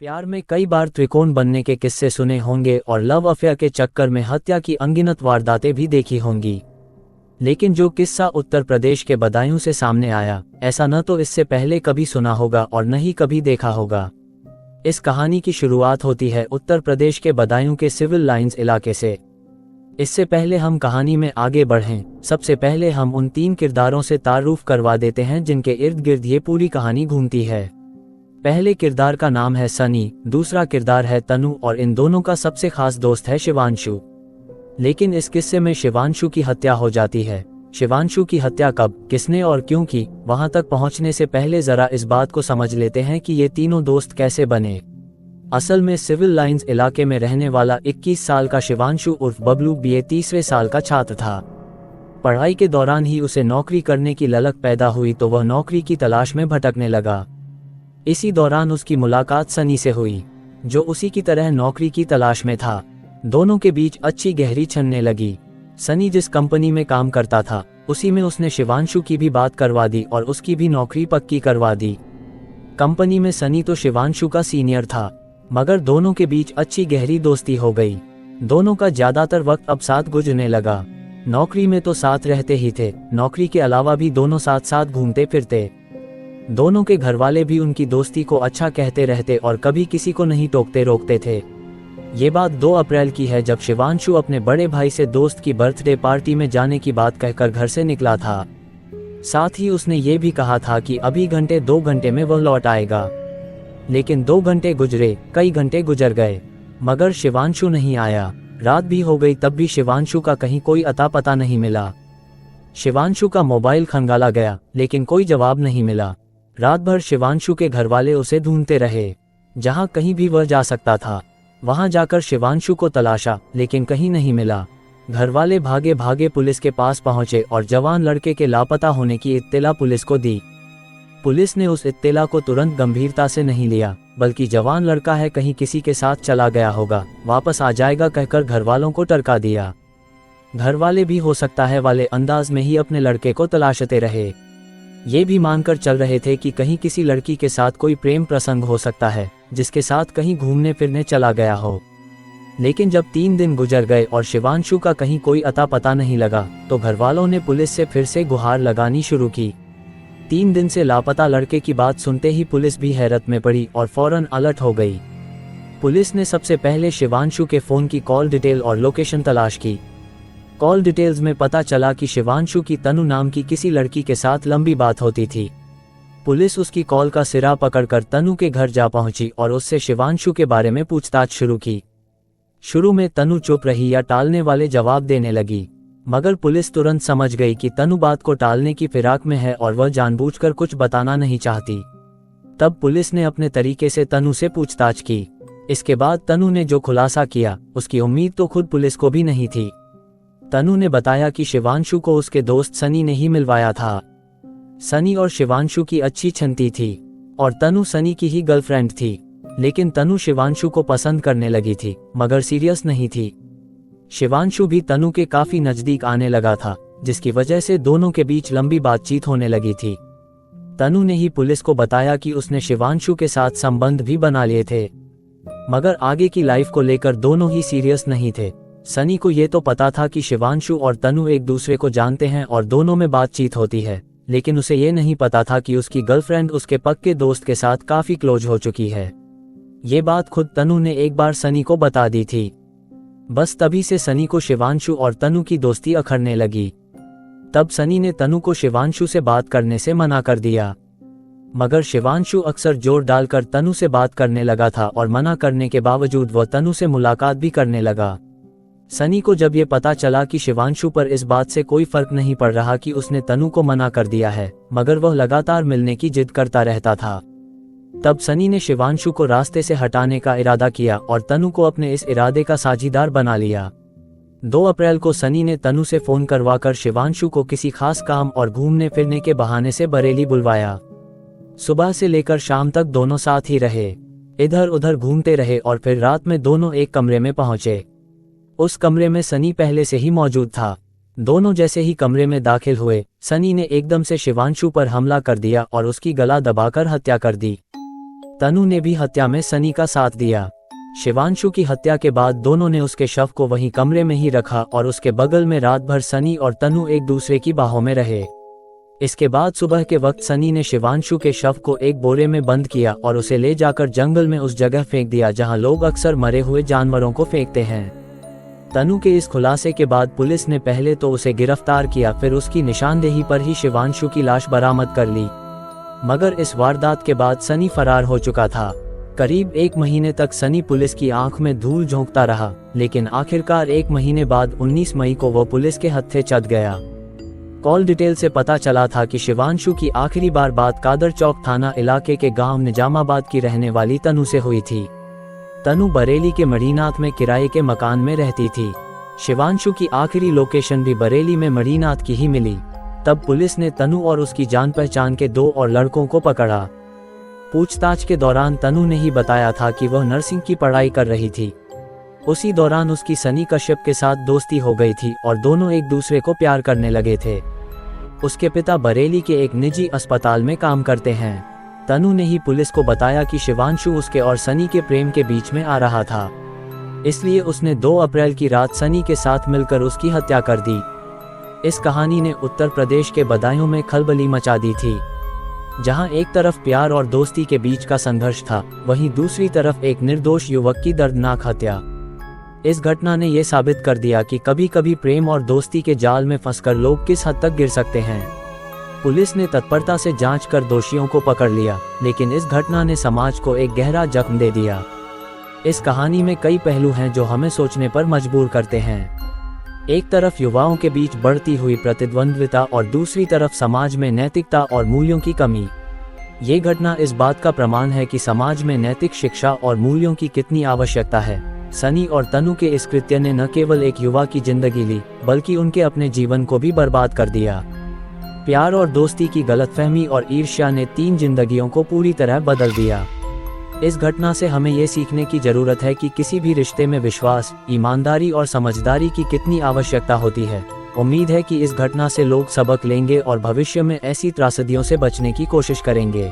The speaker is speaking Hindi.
प्यार में कई बार त्रिकोण बनने के किस्से सुने होंगे और लव अफेयर के चक्कर में हत्या की अनगिनत वारदातें भी देखी होंगी। लेकिन जो किस्सा उत्तर प्रदेश के बदायूं से सामने आया, ऐसा न तो इससे पहले कभी सुना होगा और न ही कभी देखा होगा। इस कहानी की शुरुआत होती है उत्तर प्रदेश के बदायूं के सिविल लाइंस इलाके से। इससे पहले हम कहानी में आगे बढ़ें, सबसे पहले हम उन 3 किरदारों से तारुफ करवा देते हैं जिनके इर्द गिर्द ये पूरी कहानी घूमती है। पहले किरदार का नाम है सनी, दूसरा किरदार है तनु और इन दोनों का सबसे खास दोस्त है शिवांशु। लेकिन इस किस्से में शिवांशु की हत्या हो जाती है। शिवांशु की हत्या कब, किसने और क्यों की, वहां तक पहुंचने से पहले जरा इस बात को समझ लेते हैं कि ये तीनों दोस्त कैसे बने। असल में सिविल लाइंस इलाके में रहने वाला 21 साल का शिवांशु उर्फ बबलू बीए तीसरे साल का छात्र था। पढ़ाई के दौरान ही उसे नौकरी करने की ललक पैदा हुई तो वह नौकरी की तलाश में भटकने लगा। इसी दौरान उसकी मुलाकात सनी से हुई, जो उसी की तरह नौकरी की तलाश में था। दोनों के बीच अच्छी गहरी छनने लगी। सनी जिस कंपनी में काम करता था, उसी में उसने शिवांशु की भी बात करवा दी और उसकी भी नौकरी पक्की करवा दी। कंपनी में सनी तो शिवांशु का सीनियर था, मगर दोनों के बीच अच्छी गहरी दोस्ती हो गई। दोनों का ज्यादातर वक्त अब साथ गुजरने लगा। नौकरी में तो साथ रहते ही थे, नौकरी के अलावा भी दोनों साथ साथ घूमते फिरते। दोनों के घरवाले भी उनकी दोस्ती को अच्छा कहते रहते और कभी किसी को नहीं टोकते रोकते थे। ये बात 2 अप्रैल की है, जब शिवांशु अपने बड़े भाई से दोस्त की बर्थडे पार्टी में जाने की बात कहकर घर से निकला था। साथ ही उसने ये भी कहा था कि अभी 2 घंटे में वह लौट आएगा। लेकिन 2 घंटे गुजरे, कई घंटे गुजर गए, मगर शिवांशु नहीं आया। रात भी हो गई, तब भी शिवांशु का कहीं कोई अता पता नहीं मिला। शिवांशु का मोबाइल खंगाला गया, लेकिन कोई जवाब नहीं मिला। रात भर शिवांशु के घरवाले उसे ढूंढते रहे। जहां कहीं भी वह जा सकता था, वहां जाकर शिवांशु को तलाशा, लेकिन कहीं नहीं मिला। घरवाले भागे भागे पुलिस के पास पहुंचे और जवान लड़के के लापता होने की इत्तला पुलिस को दी। पुलिस ने उस इत्तला को तुरंत गंभीरता से नहीं लिया, बल्कि जवान लड़का है, कहीं किसी के साथ चला गया होगा, वापस आ जाएगा कहकर घरवालों को टरका दिया। घरवाले भी हो सकता है वाले अंदाज में ही अपने लड़के को तलाशते रहे। ये भी मानकर चल रहे थे कि कहीं किसी लड़की के साथ कोई प्रेम प्रसंग हो सकता है, जिसके साथ कहीं घूमने फिरने चला गया हो। लेकिन जब 3 दिन गुजर गए और शिवांशु का कहीं कोई अता पता नहीं लगा, तो घरवालों ने पुलिस से फिर से गुहार लगानी शुरू की। 3 दिन से लापता लड़के की बात सुनते ही पुलिस भी हैरत में पड़ी और फौरन अलर्ट हो गई। पुलिस ने सबसे पहले शिवांशु के फोन की कॉल डिटेल और लोकेशन तलाश की। कॉल डिटेल्स में पता चला कि शिवांशु की तनु नाम की किसी लड़की के साथ लंबी बात होती थी। पुलिस उसकी कॉल का सिरा पकड़कर तनु के घर जा पहुंची और उससे शिवांशु के बारे में पूछताछ शुरू की। शुरू में तनु चुप रही या टालने वाले जवाब देने लगी, मगर पुलिस तुरंत समझ गई कि तनु बात को टालने की फिराक में है और वह जानबूझकर कुछ बताना नहीं चाहती। तब पुलिस ने अपने तरीके से तनु से पूछताछ की। इसके बाद तनु ने जो खुलासा किया, उसकी उम्मीद तो खुद पुलिस को भी नहीं थी। तनु ने बताया कि शिवांशु को उसके दोस्त सनी ने ही मिलवाया था। सनी और शिवांशु की अच्छी छनती थी और तनु सनी की ही गर्लफ्रेंड थी। लेकिन तनु शिवांशु को पसंद करने लगी थी, मगर सीरियस नहीं थी। शिवांशु भी तनु के काफी नजदीक आने लगा था, जिसकी वजह से दोनों के बीच लंबी बातचीत होने लगी थी। तनु ने ही पुलिस को बताया कि उसने शिवांशु के साथ संबंध भी बना लिए थे, मगर आगे की लाइफ को लेकर दोनों ही सीरियस नहीं थे। सनी को ये तो पता था कि शिवांशु और तनु एक दूसरे को जानते हैं और दोनों में बातचीत होती है, लेकिन उसे ये नहीं पता था कि उसकी गर्लफ्रेंड उसके पक्के दोस्त के साथ काफी क्लोज हो चुकी है। ये बात खुद तनु ने एक बार सनी को बता दी थी। बस तभी से सनी को शिवांशु और तनु की दोस्ती अखरने लगी। तब सनी ने तनु को शिवांशु से बात करने से मना कर दिया, मगर शिवांशु अक्सर जोर डालकर तनु से बात करने लगा था और मना करने के बावजूद वह तनु से मुलाकात भी करने लगा। सनी को जब ये पता चला कि शिवांशु पर इस बात से कोई फर्क नहीं पड़ रहा कि उसने तनु को मना कर दिया है, मगर वह लगातार मिलने की जिद करता रहता था, तब सनी ने शिवांशु को रास्ते से हटाने का इरादा किया और तनु को अपने इस इरादे का साझीदार बना लिया। 2 अप्रैल को सनी ने तनु से फोन करवाकर शिवांशु को किसी खास काम और घूमने फिरने के बहाने से बरेली बुलवाया। सुबह से लेकर शाम तक दोनों साथ ही रहे, इधर उधर घूमते रहे और फिर रात में दोनों एक कमरे में पहुंचे। उस कमरे में सनी पहले से ही मौजूद था। दोनों जैसे ही कमरे में दाखिल हुए, सनी ने एकदम से शिवांशु पर हमला कर दिया और उसकी गला दबाकर हत्या कर दी। तनु ने भी हत्या में सनी का साथ दिया। शिवांशु की हत्या के बाद दोनों ने उसके शव को वहीं कमरे में ही रखा और उसके बगल में रात भर सनी और तनु एक दूसरे की बाहों में रहे। इसके बाद सुबह के वक्त सनी ने शिवांशु के शव को एक बोरे में बंद किया और उसे ले जाकर जंगल में उस जगह फेंक दिया जहां लोग अक्सर मरे हुए जानवरों को फेंकते हैं। तनु के इस खुलासे के बाद पुलिस ने पहले तो उसे गिरफ्तार किया, फिर उसकी निशानदेही पर ही शिवांशु की लाश बरामद कर ली। मगर इस वारदात के बाद सनी फरार हो चुका था। करीब 1 महीने तक सनी पुलिस की आंख में धूल झोंकता रहा, लेकिन आखिरकार 1 महीने बाद 19 मई को वो पुलिस के हत्थे चढ़ गया। कॉल डिटेल से पता चला था कि शिवांशु की आखिरी बार बात कादर चौक थाना इलाके के गांव निजामाबाद की रहने वाली तनु से हुई थी। तनु बरेली के मणिनाथ में किराए के मकान में रहती थी। शिवांशु की आखिरी लोकेशन भी बरेली में मणिनाथ की ही मिली। तब पुलिस ने तनु और उसकी जान पहचान के 2 और लड़कों को पकड़ा। पूछताछ के दौरान तनु ने ही बताया था कि वह नर्सिंग की पढ़ाई कर रही थी। उसी दौरान उसकी सनी कश्यप के साथ दोस्ती हो गई थी और दोनों एक दूसरे को प्यार करने लगे थे। उसके पिता बरेली के एक निजी अस्पताल में काम करते हैं। तनु ने ही पुलिस को बताया कि शिवांशु उसके और सनी के प्रेम के बीच में आ रहा था, इसलिए उसने 2 अप्रैल की रात सनी के साथ मिलकर उसकी हत्या कर दी। इस कहानी ने उत्तर प्रदेश के बदायूं में खलबली मचा दी थी। जहां एक तरफ प्यार और दोस्ती के बीच का संघर्ष था, वहीं दूसरी तरफ एक निर्दोष युवक की दर्दनाक हत्या। इस घटना ने यह साबित कर दिया कि कभी कभी प्रेम और दोस्ती के जाल में फंसकर लोग किस हद तक गिर सकते हैं। पुलिस ने तत्परता से जांच कर दोषियों को पकड़ लिया, लेकिन इस घटना ने समाज को एक गहरा जख्म दे दिया। इस कहानी में कई पहलू हैं जो हमें सोचने पर मजबूर करते हैं। एक तरफ युवाओं के बीच बढ़ती हुई प्रतिद्वंद्विता और दूसरी तरफ समाज में नैतिकता और मूल्यों की कमी। ये घटना इस बात का प्रमाण है कि समाज में नैतिक शिक्षा और मूल्यों की कितनी आवश्यकता है। सनी और तनु के इस कृत्य ने न केवल एक युवा की जिंदगी ली, बल्कि उनके अपने जीवन को भी बर्बाद कर दिया। प्यार और दोस्ती की गलतफहमी और ईर्ष्या ने 3 जिंदगियों को पूरी तरह बदल दिया। इस घटना से हमें ये सीखने की जरूरत है कि किसी भी रिश्ते में विश्वास, ईमानदारी और समझदारी की कितनी आवश्यकता होती है। उम्मीद है कि इस घटना से लोग सबक लेंगे और भविष्य में ऐसी त्रासदियों से बचने की कोशिश करेंगे।